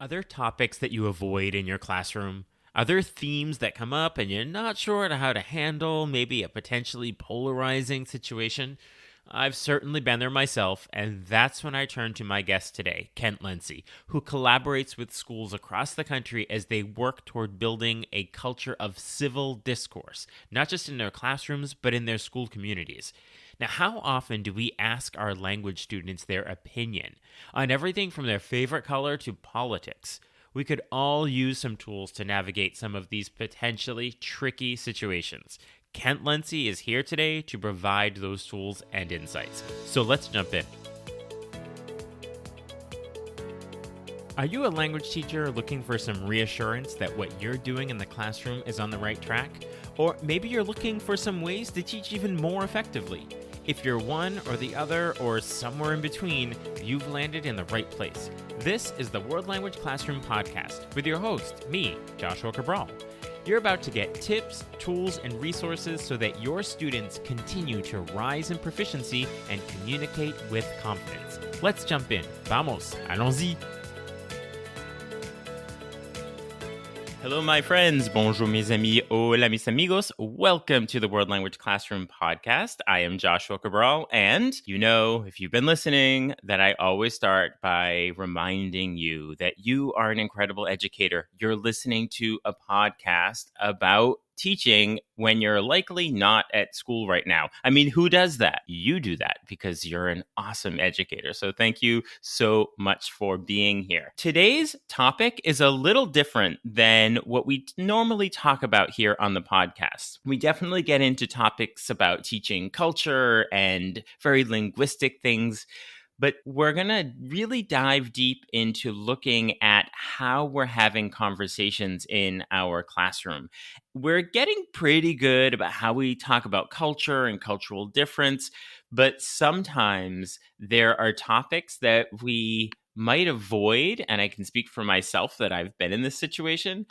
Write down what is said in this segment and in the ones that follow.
Are there topics that you avoid in your classroom? Are there themes that come up and you're not sure how to handle maybe a potentially polarizing situation? I've certainly been there myself, and that's when I turn to my guest today, Kent Lenci, who collaborates with schools across the country as they work toward building a culture of civil discourse, not just in their classrooms, but in their school communities. Now, how often do we ask our language students their opinion on everything from their favorite color to politics? We could all use some tools to navigate some of these potentially tricky situations. Kent Lenci is here today to provide those tools and insights. So let's jump in. Are you a language teacher looking for some reassurance that what you're doing in the classroom is on the right track? Or maybe you're looking for some ways to teach even more effectively. If you're one or the other or somewhere in between, you've landed in the right place. This is the World Language Classroom Podcast with your host, me, Joshua Cabral. You're about to get tips, tools, and resources so that your students continue to rise in proficiency and communicate with confidence. Let's jump in. Vamos, allons-y. Hello, my friends. Bonjour, mes amis. Hola, mis amigos. Welcome to the World Language Classroom Podcast. I am Joshua Cabral, and you know, if you've been listening, that I always start by reminding you that you are an incredible educator. You're listening to a podcast about teaching when you're likely not at school right now. I mean, who does that? You do that because you're an awesome educator. So thank you so much for being here. Today's topic is a little different than what we normally talk about here on the podcast. We definitely get into topics about teaching culture and very linguistic things. But we're going to really dive deep into looking at how we're having conversations in our classroom. We're getting pretty good about how we talk about culture and cultural difference, but sometimes there are topics that we might avoid, and I can speak for myself that I've been in this situation,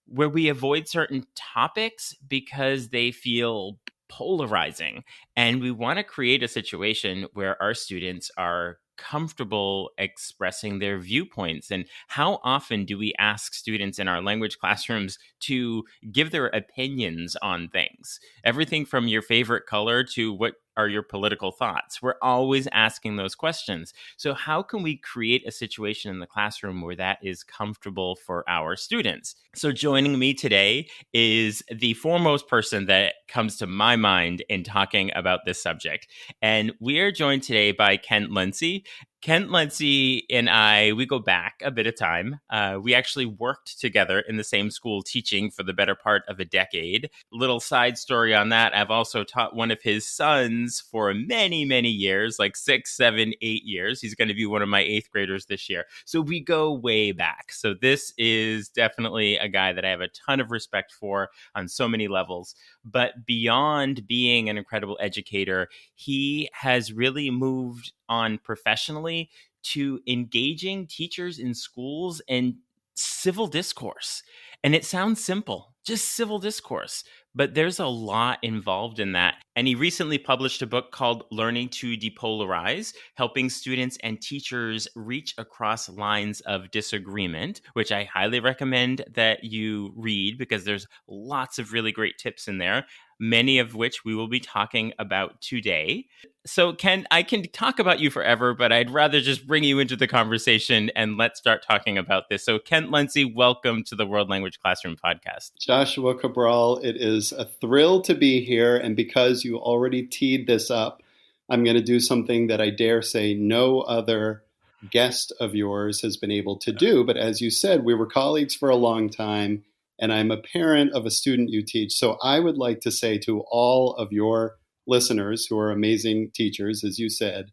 where we avoid certain topics because they feel polarizing. And we want to create a situation where our students are comfortable expressing their viewpoints. And how often do we ask students in our language classrooms to give their opinions on things? Everything from your favorite color to what are your political thoughts? We're always asking those questions. So how can we create a situation in the classroom where that is comfortable for our students? So joining me today is the foremost person that comes to my mind in talking about this subject. And we are joined today by Kent Lenci. Kent Lenci and I, we go back a bit of time. We actually worked together in the same school teaching for the better part of a decade. Little side story on that, I've also taught one of his sons for many, many years, like 6, 7, 8 years. He's going to be one of my 8th graders this year. So we go way back. So this is definitely a guy that I have a ton of respect for on so many levels. But beyond being an incredible educator, he has really moved on professionally to engaging teachers in schools and civil discourse. And it sounds simple, just civil discourse, but there's a lot involved in that. And he recently published a book called Learning to Depolarize, helping students and teachers reach across lines of disagreement, which I highly recommend that you read because there's lots of really great tips in there, many of which we will be talking about today. So, Ken, I can talk about you forever, but I'd rather just bring you into the conversation and let's start talking about this. So, Kent Lenci, welcome to the World Language Classroom Podcast. Joshua Cabral, it is a thrill to be here. And because you already teed this up, I'm going to do something that I dare say no other guest of yours has been able to do. But as you said, we were colleagues for a long time, and I'm a parent of a student you teach. So I would like to say to all of your listeners who are amazing teachers, as you said,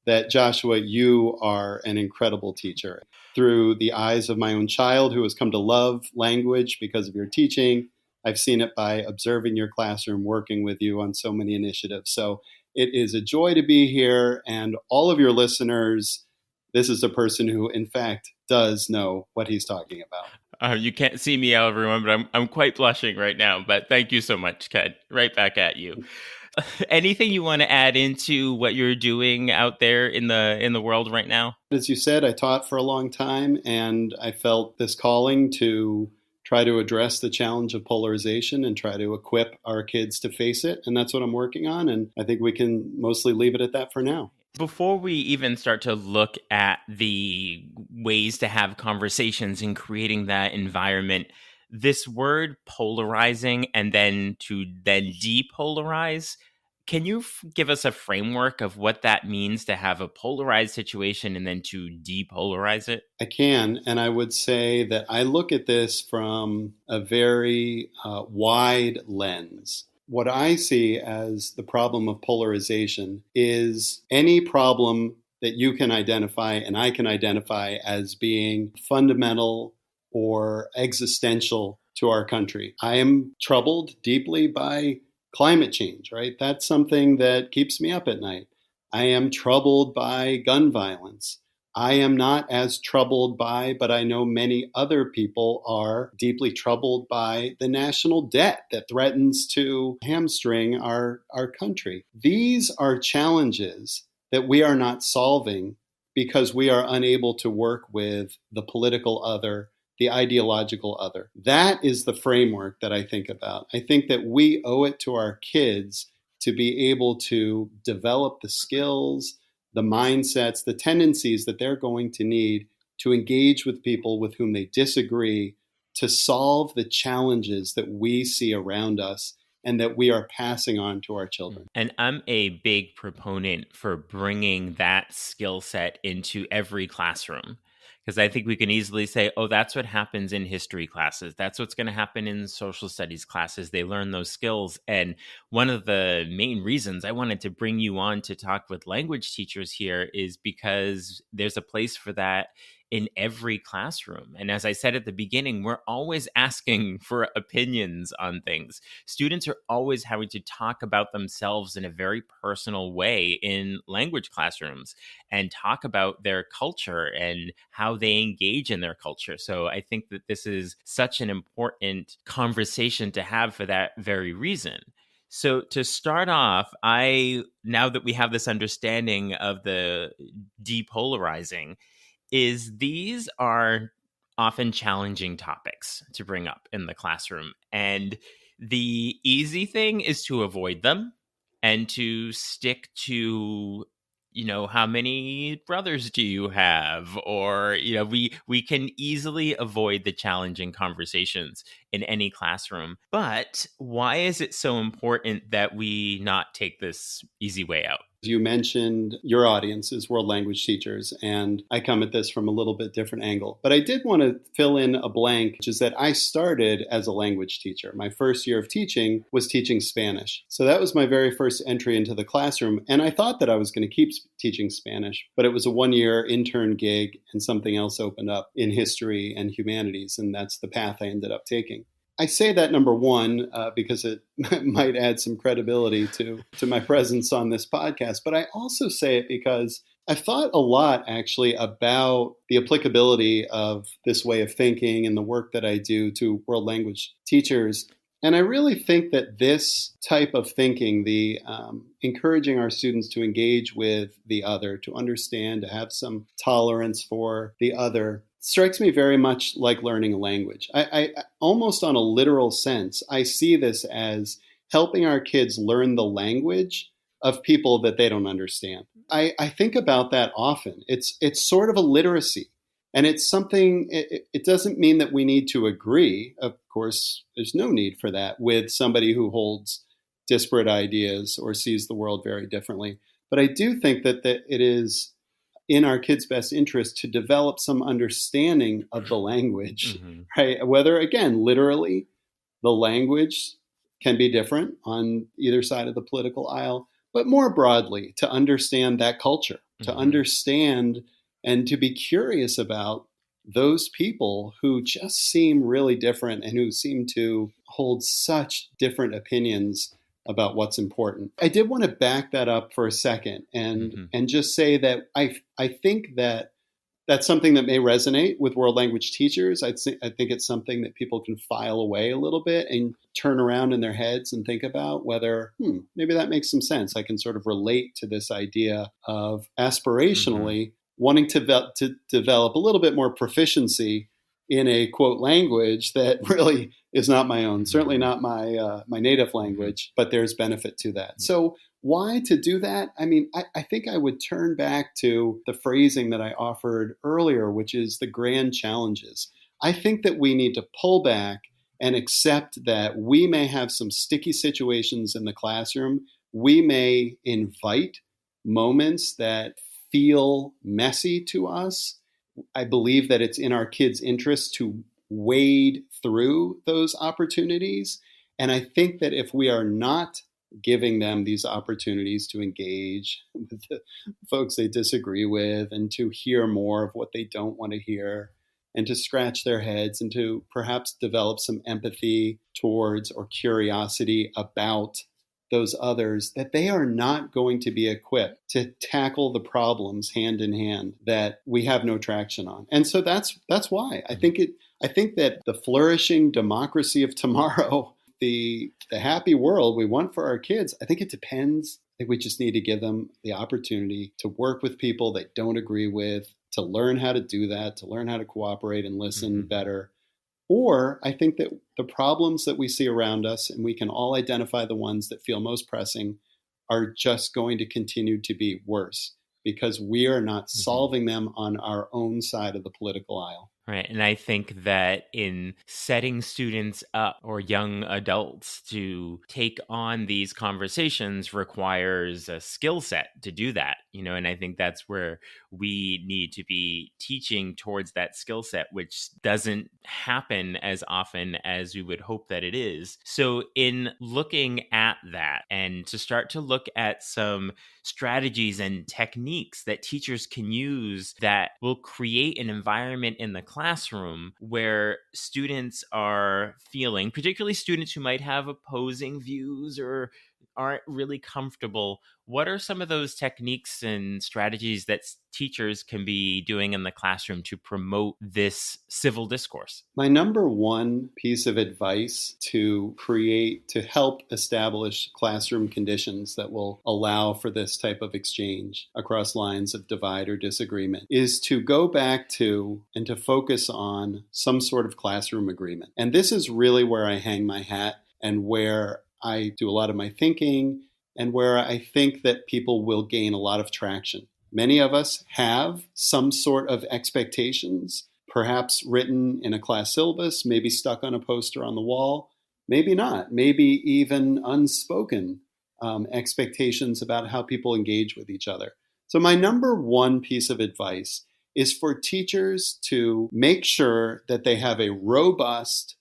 that Joshua, you are an incredible teacher. Through the eyes of my own child who has come to love language because of your teaching, I've seen it by observing your classroom, working with you on so many initiatives. So it is a joy to be here. And all of your listeners, this is a person who, in fact, does know what he's talking about. You can't see me, everyone, but I'm quite blushing right now. But thank you so much, Ken. Right back at you. Anything you want to add into what you're doing out there in the world right now? As you said, I taught for a long time, and I felt this calling to try to address the challenge of polarization and try to equip our kids to face it. And that's what I'm working on. And I think we can mostly leave it at that for now. Before we even start to look at the ways to have conversations and creating that environment, this word polarizing and then depolarize, can you give us a framework of what that means to have a polarized situation and then to depolarize it? I can, and I would say that I look at this from a very wide lens. What I see as the problem of polarization is any problem that you can identify and I can identify as being fundamental or existential to our country. I am troubled deeply by climate change, right? That's something that keeps me up at night. I am troubled by gun violence. I am not as troubled by, but I know many other people are deeply troubled by the national debt that threatens to hamstring our country. These are challenges that we are not solving because we are unable to work with the political other, the ideological other. That is the framework that I think about. I think that we owe it to our kids to be able to develop the skills, the mindsets, the tendencies that they're going to need to engage with people with whom they disagree, to solve the challenges that we see around us and that we are passing on to our children. And I'm a big proponent for bringing that skill set into every classroom. Because I think we can easily say, oh, that's what happens in history classes. That's what's going to happen in social studies classes. They learn those skills. And one of the main reasons I wanted to bring you on to talk with language teachers here is because there's a place for that in every classroom. And as I said at the beginning, we're always asking for opinions on things. Students are always having to talk about themselves in a very personal way in language classrooms and talk about their culture and how they engage in their culture. So I think that this is such an important conversation to have for that very reason. So to start off, now that we have this understanding of the depolarizing, is these are often challenging topics to bring up in the classroom. And the easy thing is to avoid them and to stick to, how many brothers do you have? Or, we can easily avoid the challenging conversations in any classroom. But why is it so important that we not take this easy way out? You mentioned your audience is world language teachers, and I come at this from a little bit different angle. But I did want to fill in a blank, which is that I started as a language teacher. My first year of teaching was teaching Spanish. So that was my very first entry into the classroom, and I thought that I was going to keep teaching Spanish, but it was a one-year intern gig, and something else opened up in history and humanities, and that's the path I ended up taking. I say that, number one, because it might add some credibility to my presence on this podcast, but I also say it because I've thought a lot, actually, about the applicability of this way of thinking and the work that I do to world language teachers. And I really think that this type of thinking, the encouraging our students to engage with the other, to understand, to have some tolerance for the other, strikes me very much like learning a language. I almost on a literal sense, I see this as helping our kids learn the language of people that they don't understand. I think about that often. It's sort of a literacy. And it's something, it doesn't mean that we need to agree. Of course, there's no need for that with somebody who holds disparate ideas or sees the world very differently. But I do think that it is in our kids' best interest to develop some understanding of the language, right? Whether, again, literally, the language can be different on either side of the political aisle, but more broadly, to understand that culture, to understand and to be curious about those people who just seem really different and who seem to hold such different opinions about what's important. I did want to back that up for a second and just say that I think that that's something that may resonate with world language teachers. I think it's something that people can file away a little bit and turn around in their heads and think about whether, maybe that makes some sense. I can sort of relate to this idea of aspirationally wanting to develop a little bit more proficiency in a quote language that really is not my own, certainly not my native language, but there's benefit to that. So why to do that? I mean, I think I would turn back to the phrasing that I offered earlier, which is the grand challenges. I think that we need to pull back and accept that we may have some sticky situations in the classroom. We may invite moments that feel messy to us. I believe that it's in our kids' interest to wade through those opportunities. And I think that if we are not giving them these opportunities to engage with the folks they disagree with and to hear more of what they don't want to hear and to scratch their heads and to perhaps develop some empathy towards or curiosity about those others, that they are not going to be equipped to tackle the problems hand in hand that we have no traction on. And so that's why I think that the flourishing democracy of tomorrow, the happy world we want for our kids, I think it depends. I think we just need to give them the opportunity to work with people they don't agree with, to learn how to do that, to learn how to cooperate and listen better. Or I think that the problems that we see around us, and we can all identify the ones that feel most pressing, are just going to continue to be worse because we are not solving them on our own side of the political aisle. Right. And I think that in setting students up or young adults to take on these conversations requires a skill set to do that, and I think that's where we need to be teaching towards that skill set, which doesn't happen as often as we would hope that it is. So in looking at that and to start to look at some strategies and techniques that teachers can use that will create an environment in the classroom where students are feeling, particularly students who might have opposing views or aren't really comfortable, what are some of those techniques and strategies that teachers can be doing in the classroom to promote this civil discourse? My number one piece of advice to help establish classroom conditions that will allow for this type of exchange across lines of divide or disagreement is to go back to and to focus on some sort of classroom agreement. And this is really where I hang my hat and where I do a lot of my thinking and where I think that people will gain a lot of traction. Many of us have some sort of expectations, perhaps written in a class syllabus, maybe stuck on a poster on the wall, maybe not, maybe even unspoken expectations about how people engage with each other. So my number one piece of advice is for teachers to make sure that they have a robust,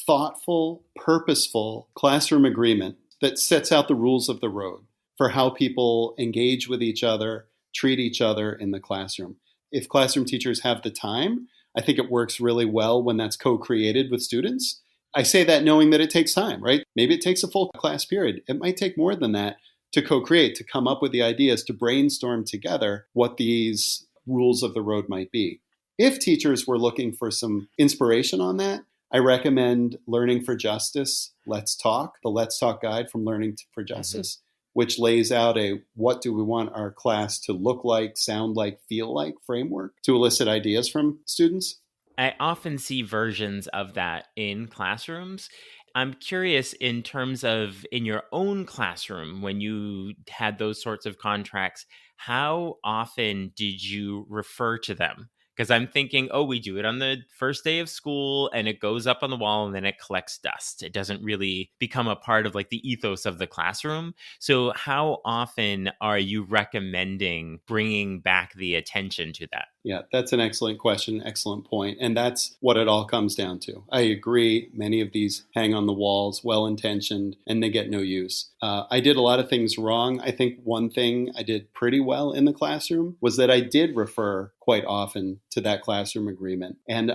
thoughtful, purposeful classroom agreement that sets out the rules of the road for how people engage with each other, treat each other in the classroom. If classroom teachers have the time, I think it works really well when that's co-created with students. I say that knowing that it takes time, right? Maybe it takes a full class period. It might take more than that to co-create, to come up with the ideas, to brainstorm together what these rules of the road might be. If teachers were looking for some inspiration on that, I recommend Learning for Justice, Let's Talk, the Let's Talk guide from Learning for Justice, which lays out a what do we want our class to look like, sound like, feel like framework to elicit ideas from students. I often see versions of that in classrooms. I'm curious in terms of in your own classroom, when you had those sorts of contracts, how often did you refer to them? Because I'm thinking, we do it on the first day of school and it goes up on the wall and then it collects dust. It doesn't really become a part of like the ethos of the classroom. So how often are you recommending bringing back the attention to that? Yeah, that's an excellent question, excellent point. And that's what it all comes down to. I agree. Many of these hang on the walls, well-intentioned, and they get no use. I did a lot of things wrong. I think one thing I did pretty well in the classroom was that I did refer quite often to that classroom agreement. And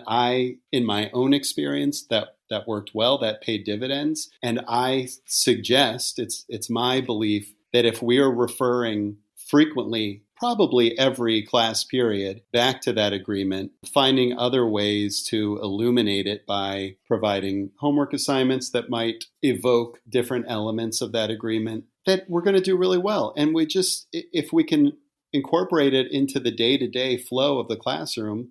in my own experience, that worked well, that paid dividends. And I suggest, it's my belief, that if we are referring frequently probably every class period back to that agreement, finding other ways to illuminate it by providing homework assignments that might evoke different elements of that agreement, that we're going to do really well. And we just, if we can incorporate it into the day-to-day flow of the classroom,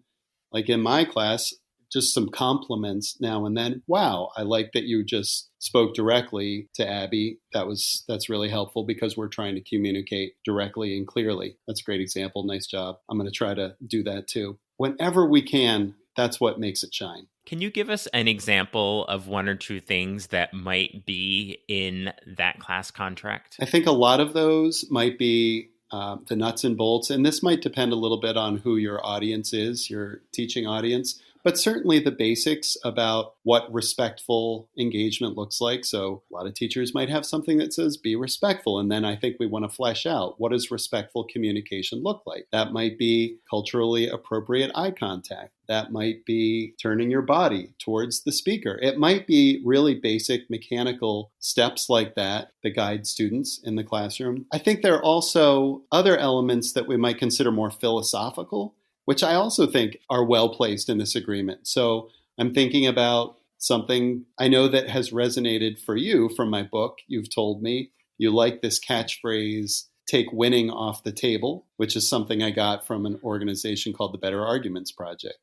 like in my class, just some compliments now and then. Wow, I like that you just spoke directly to Abby. That's really helpful because we're trying to communicate directly and clearly. That's a great example. Nice job. I'm going to try to do that too. Whenever we can, that's what makes it shine. Can you give us an example of one or two things that might be in that class contract? I think a lot of those might be the nuts and bolts, and this might depend a little bit on who your audience is, your teaching audience, but certainly the basics about what respectful engagement looks like. So a lot of teachers might have something that says, be respectful. And then I think we want to flesh out, what does respectful communication look like? That might be culturally appropriate eye contact. That might be turning your body towards the speaker. It might be really basic mechanical steps like that guide students in the classroom. I think there are also other elements that we might consider more philosophical, which I also think are well placed in this agreement. So I'm thinking about something I know that has resonated for you from my book. You've told me you like this catchphrase, take winning off the table, which is something I got from an organization called the Better Arguments Project.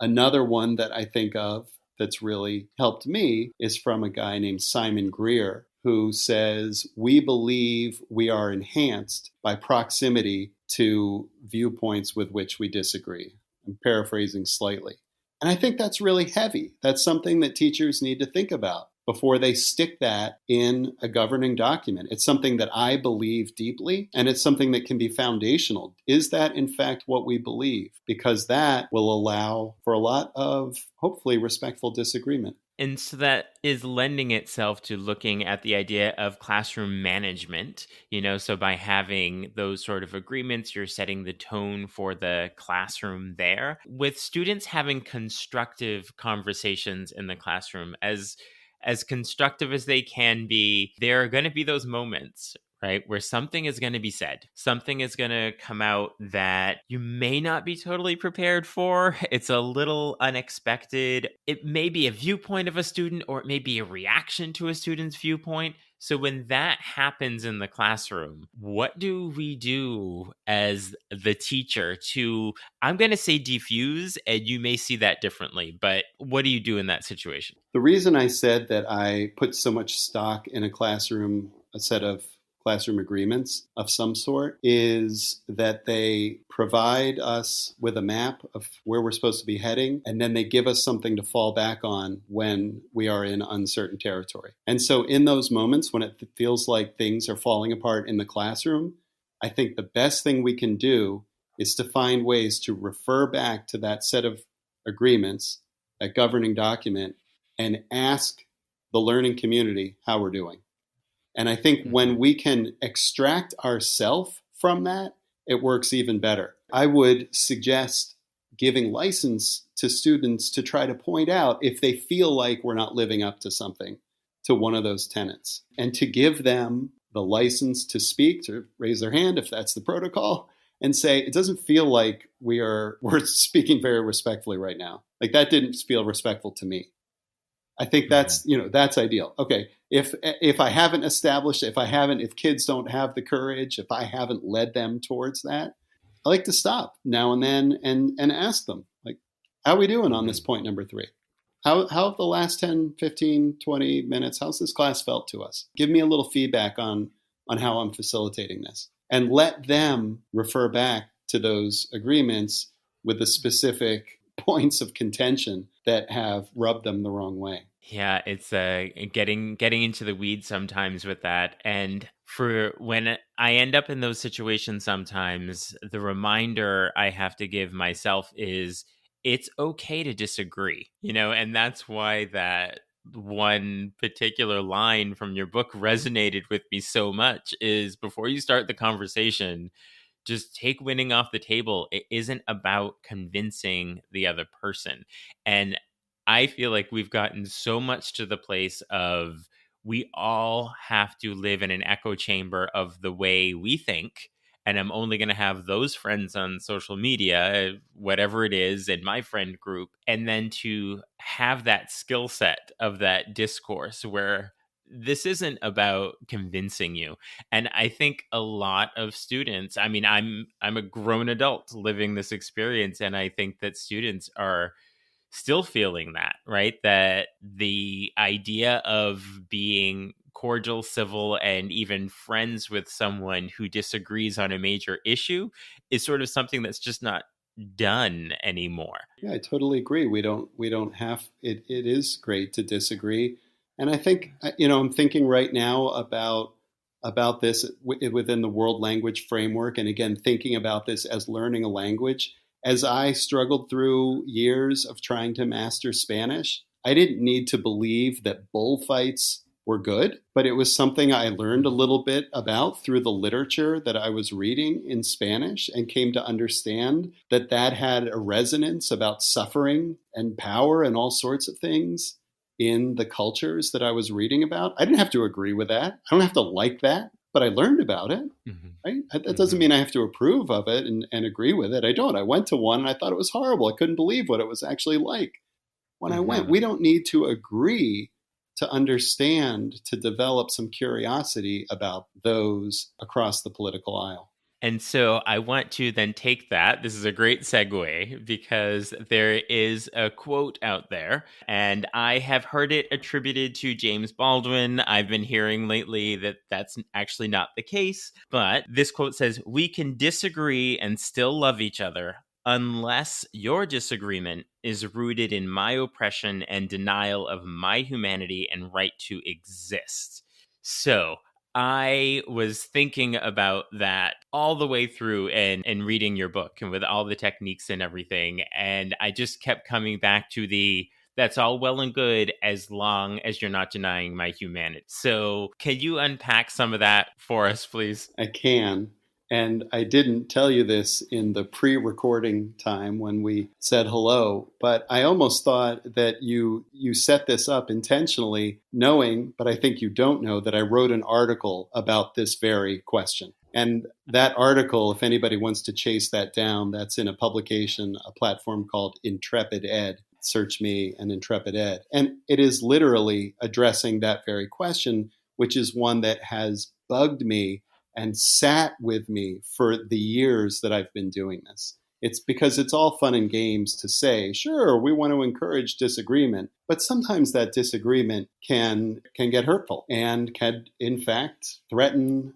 Another one that I think of that's really helped me is from a guy named Simon Greer, who says, we believe we are enhanced by proximity to viewpoints with which we disagree. I'm paraphrasing slightly. And I think that's really heavy. That's something that teachers need to think about before they stick that in a governing document. It's something that I believe deeply, and it's something that can be foundational. Is that, in fact, what we believe? Because that will allow for a lot of, hopefully, respectful disagreement. And so that is lending itself to looking at the idea of classroom management, so by having those sort of agreements, you're setting the tone for the classroom there. With students having constructive conversations in the classroom, as constructive as they can be, there are going to be those moments, right, where something is going to be said. Something is going to come out that you may not be totally prepared for. It's a little unexpected. It may be a viewpoint of a student, or it may be a reaction to a student's viewpoint. So when that happens in the classroom, what do we do as the teacher to, I'm going to say defuse, and you may see that differently, but what do you do in that situation? The reason I said that I put so much stock in a classroom, a set of classroom agreements of some sort, is that they provide us with a map of where we're supposed to be heading, and then they give us something to fall back on when we are in uncertain territory. And so in those moments when it feels like things are falling apart in the classroom, I think the best thing we can do is to find ways to refer back to that set of agreements, that governing document, and ask the learning community how we're doing. And I think when we can extract ourselves from that, it works even better. I would suggest giving license to students to try to point out if they feel like we're not living up to something, to one of those tenets, and to give them the license to speak, to raise their hand if that's the protocol, and say, it doesn't feel like we're speaking very respectfully right now. Like, that didn't feel respectful to me. I think that's ideal. Okay, if I haven't established, if kids don't have the courage, if I haven't led them towards that, I like to stop now and then and ask them, like, how are we doing on this point number 3? How have the last 10, 15, 20 minutes, how's this class felt to us? Give me a little feedback on how I'm facilitating this. And let them refer back to those agreements with the specific points of contention that have rubbed them the wrong way. Yeah, it's getting into the weeds sometimes with that. And for when I end up in those situations sometimes, the reminder I have to give myself is it's okay to disagree, and that's why that one particular line from your book resonated with me so much is, before you start the conversation, just take winning off the table. It isn't about convincing the other person. And I feel like we've gotten so much to the place of we all have to live in an echo chamber of the way we think. and I'm only going to have those friends on social media, whatever it is, in my friend group. And then to have that skill set of that discourse where this isn't about convincing you. And I think a lot of students, I mean, I'm a grown adult living this experience, and I think that students are still feeling that, right? That the idea of being cordial, civil, and even friends with someone who disagrees on a major issue is sort of something that's just not done anymore. Yeah, I totally agree. We don't have it. It is great to disagree, and I think I'm thinking right now about this within the world language framework, and again thinking about this as learning a language. As I struggled through years of trying to master Spanish, I didn't need to believe that bullfights were good, but it was something I learned a little bit about through the literature that I was reading in Spanish, and came to understand that that had a resonance about suffering and power and all sorts of things in the cultures that I was reading about. I didn't have to agree with that. I don't have to like that, but I learned about it. Mm-hmm. Right? That doesn't mean I have to approve of it and agree with it. I don't. I went to one and I thought it was horrible. I couldn't believe what it was actually like when I went. Mm-hmm. We don't need to agree to understand, to develop some curiosity about those across the political aisle. And so I want to then take that. This is a great segue because there is a quote out there, and I have heard it attributed to James Baldwin. I've been hearing lately that that's actually not the case. But this quote says, "We can disagree and still love each other unless your disagreement is rooted in my oppression and denial of my humanity and right to exist." So I was thinking about that all the way through and reading your book and with all the techniques and everything. And I just kept coming back to that's all well and good as long as you're not denying my humanity. So can you unpack some of that for us, please? I can. And I didn't tell you this in the pre-recording time when we said hello, but I almost thought that you set this up intentionally, knowing, but I think you don't know, that I wrote an article about this very question. And that article, if anybody wants to chase that down, that's in a publication, a platform called Intrepid Ed. Search me and Intrepid Ed. And it is literally addressing that very question, which is one that has bugged me and sat with me for the years that I've been doing this. It's because it's all fun and games to say, sure, we want to encourage disagreement, but sometimes that disagreement can get hurtful and can, in fact, threaten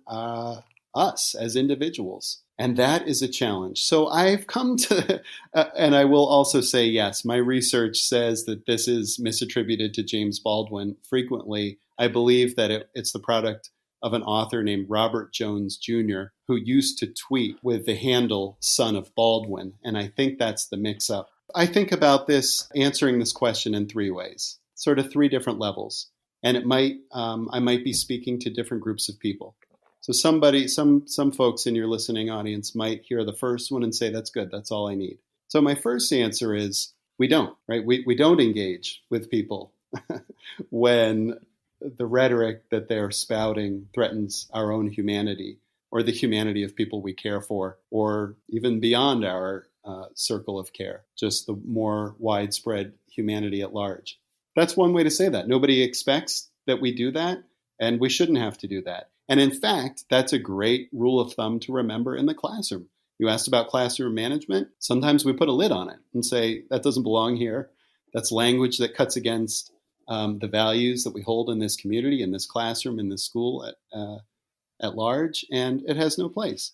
us as individuals. And that is a challenge. So I've come to, and I will also say, yes, my research says that this is misattributed to James Baldwin frequently. I believe that it's the product of an author named Robert Jones Jr., who used to tweet with the handle Son of Baldwin. And I think that's the mix-up. I think about answering this question in three ways, sort of three different levels. And I might be speaking to different groups of people. So some folks in your listening audience might hear the first one and say, that's good, that's all I need. So my first answer is, we don't, right? We don't engage with people when the rhetoric that they're spouting threatens our own humanity or the humanity of people we care for, or even beyond our circle of care, just the more widespread humanity at large. That's one way to say that. Nobody expects that we do that, and we shouldn't have to do that. And in fact, that's a great rule of thumb to remember in the classroom. You asked about classroom management. Sometimes we put a lid on it and say, that doesn't belong here. That's language that cuts against the values that we hold in this community, in this classroom, in this school at large, and it has no place.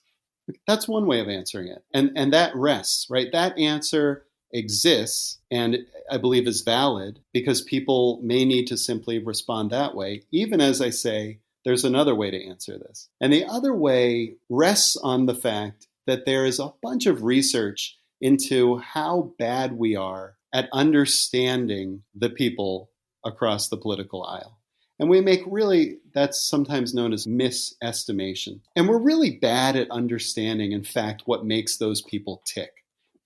That's one way of answering it. And that rests, right? That answer exists and I believe is valid because people may need to simply respond that way, even as I say, there's another way to answer this. And the other way rests on the fact that there is a bunch of research into how bad we are at understanding the people across the political aisle. And we make that's sometimes known as misestimation. And we're really bad at understanding, in fact, what makes those people tick.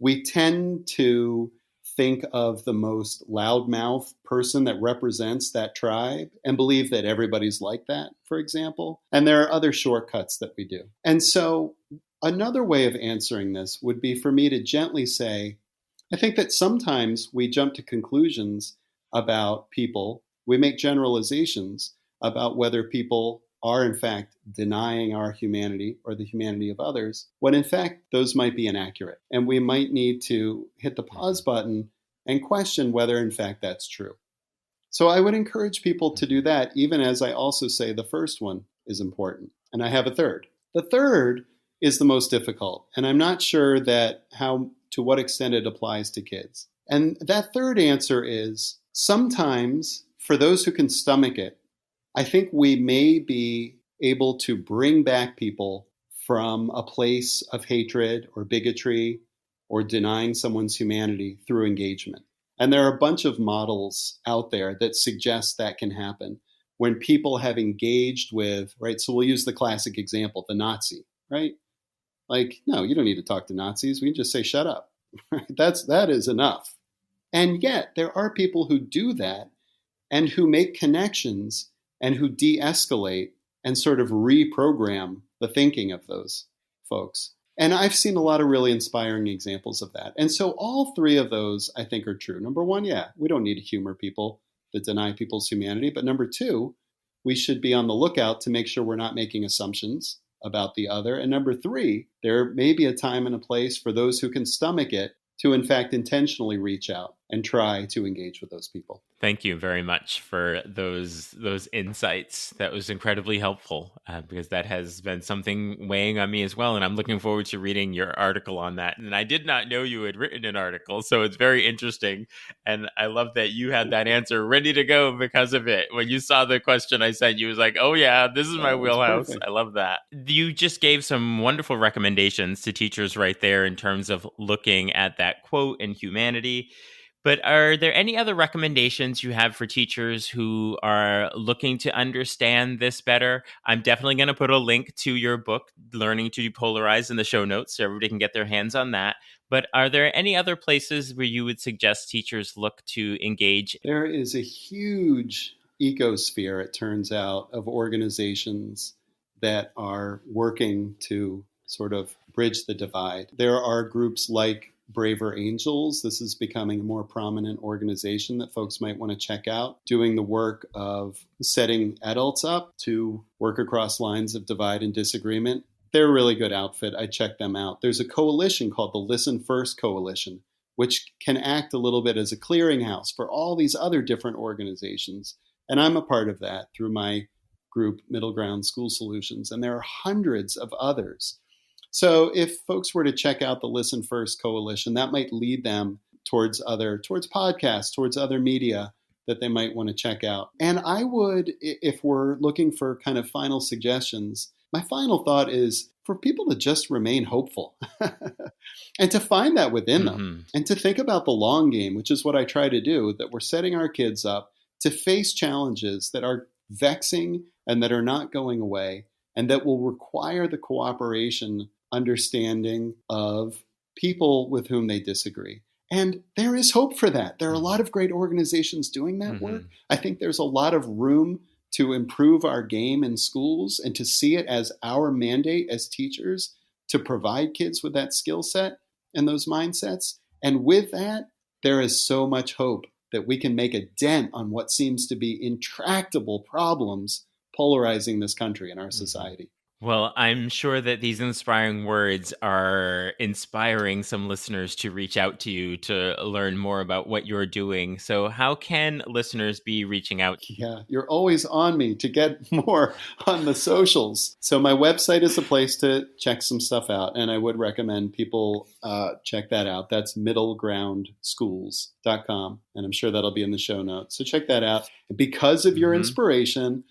We tend to think of the most loudmouth person that represents that tribe and believe that everybody's like that, for example. And there are other shortcuts that we do. And so Another way of answering this would be for me to gently say, I think that sometimes we jump to conclusions about people. We make generalizations about whether people are in fact denying our humanity or the humanity of others, when in fact those might be inaccurate. And we might need to hit the pause button and question whether in fact that's true. So I would encourage people to do that, even as I also say the first one is important. And I have a third. The third is the most difficult, and I'm not sure that to what extent it applies to kids. And that third answer is sometimes, for those who can stomach it, I think we may be able to bring back people from a place of hatred or bigotry or denying someone's humanity through engagement. And there are a bunch of models out there that suggest that can happen when people have engaged with, right? So we'll use the classic example, the Nazi, right? Like, no, you don't need to talk to Nazis. We can just say, shut up. That is enough. And yet there are people who do that and who make connections and who de-escalate and sort of reprogram the thinking of those folks. And I've seen a lot of really inspiring examples of that. And so all three of those, I think, are true. Number one, yeah, we don't need to humor people that deny people's humanity. But number two, we should be on the lookout to make sure we're not making assumptions about the other. And number three, there may be a time and a place for those who can stomach it to, in fact, intentionally reach out and try to engage with those people. Thank you very much for those insights. That was incredibly helpful because that has been something weighing on me as well. And I'm looking forward to reading your article on that. And I did not know you had written an article, so it's very interesting. And I love that you had that answer ready to go because of it. When you saw the question I sent you, was like, oh yeah, this is my wheelhouse. Perfect. I love that. You just gave some wonderful recommendations to teachers right there in terms of looking at that quote and humanity. But are there any other recommendations you have for teachers who are looking to understand this better? I'm definitely going to put a link to your book, Learning to Depolarize, in the show notes so everybody can get their hands on that. But are there any other places where you would suggest teachers look to engage? There is a huge ecosphere, it turns out, of organizations that are working to sort of bridge the divide. There are groups like Braver Angels. This is becoming a more prominent organization that folks might want to check out, doing the work of setting adults up to work across lines of divide and disagreement. They're a really good outfit. I checked them out. There's a coalition called the Listen First Coalition, which can act a little bit as a clearinghouse for all these other different organizations. And I'm a part of that through my group, Middle Ground School Solutions. And there are hundreds of others. So if folks were to check out the Listen First Coalition, that might lead them towards podcasts, towards other media that they might want to check out. And I would, if we're looking for kind of final suggestions, my final thought is for people to just remain hopeful and to find that within them and to think about the long game, which is what I try to do, that we're setting our kids up to face challenges that are vexing and that are not going away and that will require the cooperation, understanding of people with whom they disagree. And there is hope for that. There are a lot of great organizations doing that work. I think there's a lot of room to improve our game in schools and to see it as our mandate as teachers to provide kids with that skill set and those mindsets. And with that, there is so much hope that we can make a dent on what seems to be intractable problems polarizing this country and our society. Well, I'm sure that these inspiring words are inspiring some listeners to reach out to you to learn more about what you're doing. So how can listeners be reaching out? Yeah, you're always on me to get more on the socials. So my website is a place to check some stuff out, and I would recommend people check that out. That's middlegroundschools.com, and I'm sure that'll be in the show notes. So check that out. Because of your inspiration,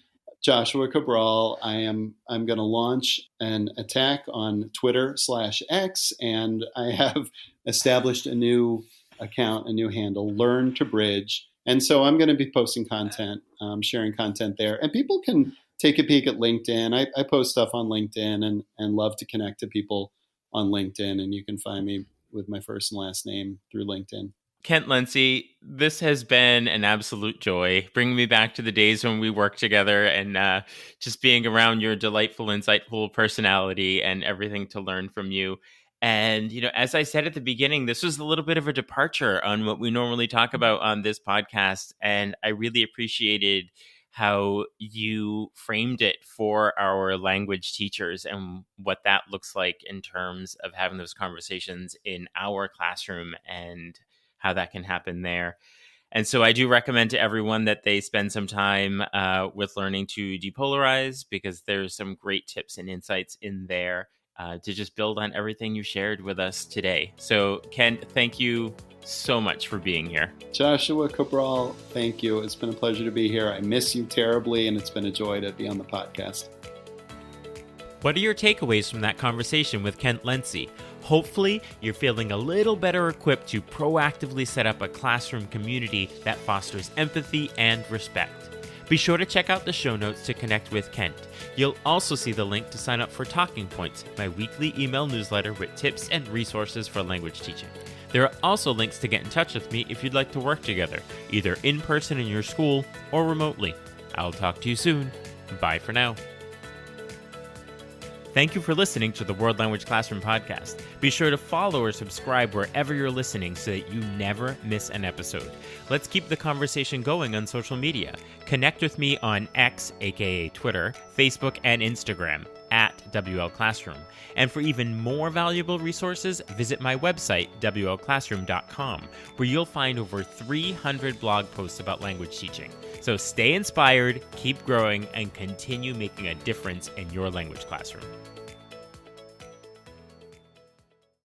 Joshua Cabral, I'm going to launch an attack on Twitter/X, and I have established a new account, a new handle, Learn to Bridge. And so I'm going to be posting content, sharing content there. And people can take a peek at LinkedIn. I post stuff on LinkedIn and love to connect to people on LinkedIn. And you can find me with my first and last name through LinkedIn. Kent Lenci, this has been an absolute joy, bringing me back to the days when we worked together and just being around your delightful, insightful personality and everything to learn from you. And, as I said at the beginning, this was a little bit of a departure on what we normally talk about on this podcast. And I really appreciated how you framed it for our language teachers and what that looks like in terms of having those conversations in our classroom and how that can happen there. And so I do recommend to everyone that they spend some time with learning to depolarize, because there's some great tips and insights in there to just build on everything you shared with us today. So Ken, thank you so much for being here. Joshua Cabral, thank you. It's been a pleasure to be here. I miss you terribly, and it's been a joy to be on the podcast. What are your takeaways from that conversation with Kent Lenci? Hopefully, you're feeling a little better equipped to proactively set up a classroom community that fosters empathy and respect. Be sure to check out the show notes to connect with Kent. You'll also see the link to sign up for Talking Points, my weekly email newsletter with tips and resources for language teaching. There are also links to get in touch with me if you'd like to work together, either in person in your school or remotely. I'll talk to you soon. Bye for now. Thank you for listening to the World Language Classroom podcast. Be sure to follow or subscribe wherever you're listening so that you never miss an episode. Let's keep the conversation going on social media. Connect with me on X, aka Twitter, Facebook, and Instagram at WL Classroom. And for even more valuable resources, visit my website, WLClassroom.com, where you'll find over 300 blog posts about language teaching. So stay inspired, keep growing, and continue making a difference in your language classroom.